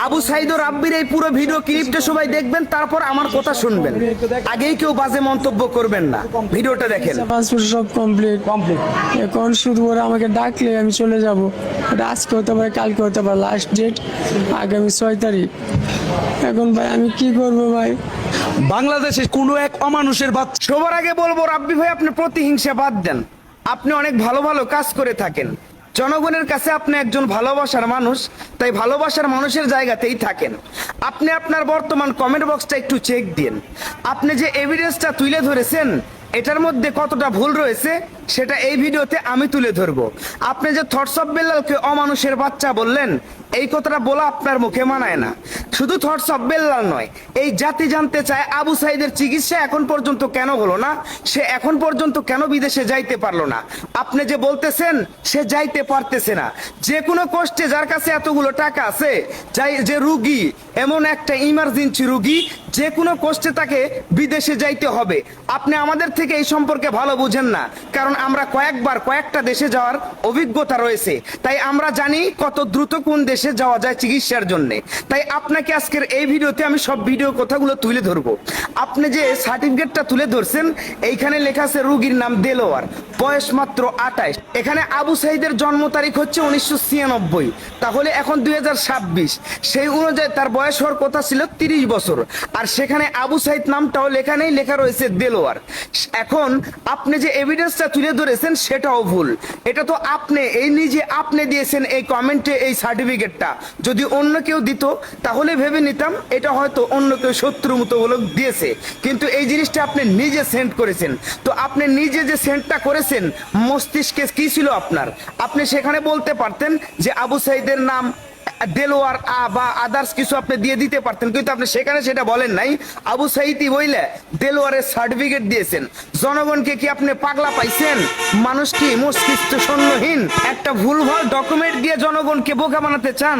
আবু সাইদ ও রাব্বির এই পুরো ভিডিও ক্লিপটা সবাই দেখবেন, তারপর আমার কথা শুনবেন। আগেই কেউ বাজে মন্তব্য করবেন না, ভিডিওটা দেখেন। পাসপোর্ট সব কমপ্লিট। এখন শুধু ওরা আমাকে ডাকলে আমি চলে যাব। ওটা আজকে হতে পারে, কালকে হতে পারে, লাস্ট ডেট আগামী 6 তারিখ। এখন ভাই আমি কি করব ভাই? বাংলাদেশে কোনো এক অমানুষের বাচ্চা। সবার আগে বলবো, রাব্বি ভাই আপনি প্রতিহিংসা বাদ দেন। আপনি অনেক ভালো ভালো কাজ করে থাকেন, জনগণের কাছে আপনি একজন ভালোবাসার মানুষ, তাই ভালোবাসার মানুষের জায়গাতেই থাকেন। আপনি আপনার বর্তমান কমেন্ট বক্সটা একটু চেক দিন। আপনি যে এভিডেন্সটা তুলে ধরেছেন এটার মধ্যে কতটা ভুল রয়েছে সেটা এই ভিডিওতে আমি তুলে ধরবো। আপনি যে থটস অফ বেল্লালকে অমানুষের বাচ্চা বললেন, এই কথাটা বলা আপনার মুখে মানায় না। শুধু থটস অফ বেল্লাল নয়, এই জাতি জানতে চায় আবু সাইদের চিকিৎসা এখন পর্যন্ত কেন হলো না, সে এখন পর্যন্ত কেন বিদেশে যাইতে পারলো না। আপনি যে বলতেছেন সে যাইতে পারতেছে না, যে কোনো কষ্টে যার কাছে এতগুলো টাকা আছে, যে রুগী, এমন একটা ইমার্জেন্সি রুগী, যে কোনো কষ্টে তাকে বিদেশে যাইতে হবে। আপনি আমাদের থেকে এই সম্পর্কে ভালো বুঝেন না, কারণ আমরা কয়েকটা দেশে যাওয়ার অভিজ্ঞতা রয়েছে, তাই আমরা জানি কত দ্রুত কোন দেশে যাওয়া যায় চিকিৎসার জন্য। তাই আপনাকে আজকের এই ভিডিওতে আমি সব ভিডিও কথাগুলো তুলে ধরবো। আপনি যে সার্টিফিকেটটা তুলে ধরছেন, এইখানে লেখা আছে রুগীর নাম দেলোয়ার, বয়স মাত্র 28। এখানে আবু সাইদের জন্ম তারিখ হচ্ছে 1996, তাহলে এখন 2026, সেই অনুযায়ী তার বয়স হওয়ার কথা ছিল 30 বছর। আর সেখানে আবু সাইদ নামটাও লেখা নেই, লেখা রয়েছে দেলোয়ার। এখন আপনি যে এভিডেন্সটা তুলে ধরেছেন সেটাও ভুল। এটা তো আপনি নিজে আপনি দিয়েছেন এই কমেন্টে এই সার্টিফিকেটটা। যদি অন্য কেউ দিত তাহলে ভেবে নিতাম এটা হয়তো অন্য কেউ শত্রুমূলক দিয়েছে, কিন্তু এই জিনিসটা আপনি নিজে সেন্ড করেছেন। তো আপনি নিজে যে সেন্ডটা করেছেন, মস্তিষ্কে কি ছিল আপনার? আপনি সেখানে বলতে পারতেন যে আবু সাইদের নাম দেলোয়ার বা আদার্স কিছু আপনি দিয়ে দিতে পারতেন, কিন্তু আপনি সেখানে সেটা বলেন নাই। আবু সাইদি বইলে দেলোয়ারের সার্টিফিকেট দিয়েছেন। জনগণকে কি আপনি পাগলা পাইছেন? মানুষ কি মস্তিষ্ক শূন্যহীন? একটা ভুলভাল ডকুমেন্ট দিয়ে জনগণকে বোকা বানাতে চান?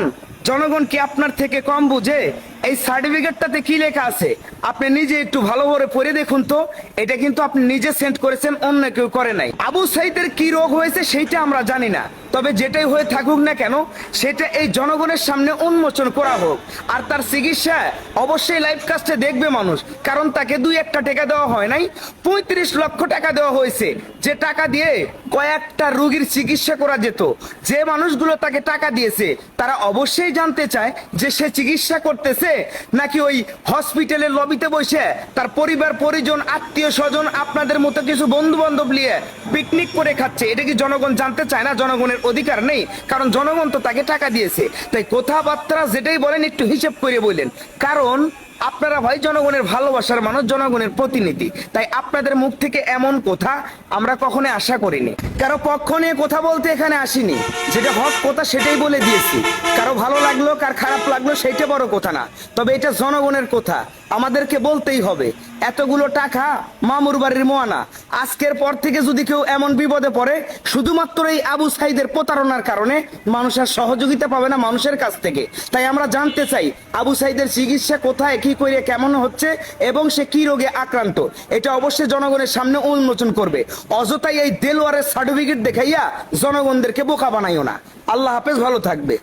জনগণ কি আপনার থেকে কম বুঝে? এই সার্টিফিকেটটাতে কি লেখা আছে আপনি নিজে একটু ভালো করে পড়ে দেখুন তো। এটা কিন্তু আপনি নিজে সেন্ড করেছেন, অন্য কেউ করে নাই। আবু সাইদের কি রোগ হয়েছে সেইটা আমরা জানি না, তবে যেটাই হয়ে থাকুক না কেন সেটা এই জনগণের সামনে উন্মোচন করা হোক। আর তার চিকিৎসা অবশ্যই লাইভ কাস্টে দেখবে মানুষ, কারণ তাকে 2-1 টাকা দেওয়া হয় নাই, 35 লক্ষ টাকা দেওয়া হয়েছে, যে টাকা দিয়ে কয়েকটা রোগীর চিকিৎসা করা যেত। যে মানুষগুলো তাকে টাকা দিয়েছে তারা অবশ্যই জানতে চায় যে সে চিকিৎসা করতেছে নাকি ওই হসপিটালের লবিতে বসে তার পরিবার পরিজন আত্মীয় স্বজন আপনাদের মতো কিছু বন্ধু বান্ধব নিয়ে পিকনিক করে খাচ্ছে। এটা কি জনগণ জানতে চায় না? জনগণের অধিকার নেই, কারণ জনগণ তো তাকে টাকা দিয়েছে। তাই কথাবার্তা যেটাই বলেন একটু হিসেব করে বললেন, কারণ আপনারা ভাই জনগণের ভালোবাসার মানুষ, জনগণের প্রতিনিধি। তাই আপনাদের মুখ থেকে এমন কথা আমরা কখনো আশা করিনি। কারো পক্ষ নিয়ে কথা বলতে এখানে আসিনি, যেটা হক কথা সেটাই বলে দিয়েছি। কারো ভালো লাগলো কার খারাপ লাগলো সেইটা বড় কথা না, তবে এটা জনগণের কথা, আমাদেরকে বলতেই হবে। এতগুলো টাকা মামুর বাড়ির মোয়ানা। আজকের পর থেকে যদি কেউ এমন বিপদে পড়ে, শুধুমাত্র এই আবু সাইদের প্রতারণার কারণে মানুষের সহযোগিতা পাবে না মানুষের কাছ থেকে। তাই আমরা জানতে চাই আবু সাইদের চিকিৎসা কোথায়, কি করে, কেমন হচ্ছে এবং সে কি রোগে আক্রান্ত, এটা অবশ্যই জনগণের সামনে উন্মোচন করবে। অযথাই এই দেলোয়ারের সার্টিফিকেট দেখাইয়া জনগণদেরকে বোকা বানাইও না। আল্লাহ হাফেজ, ভালো থাকবে।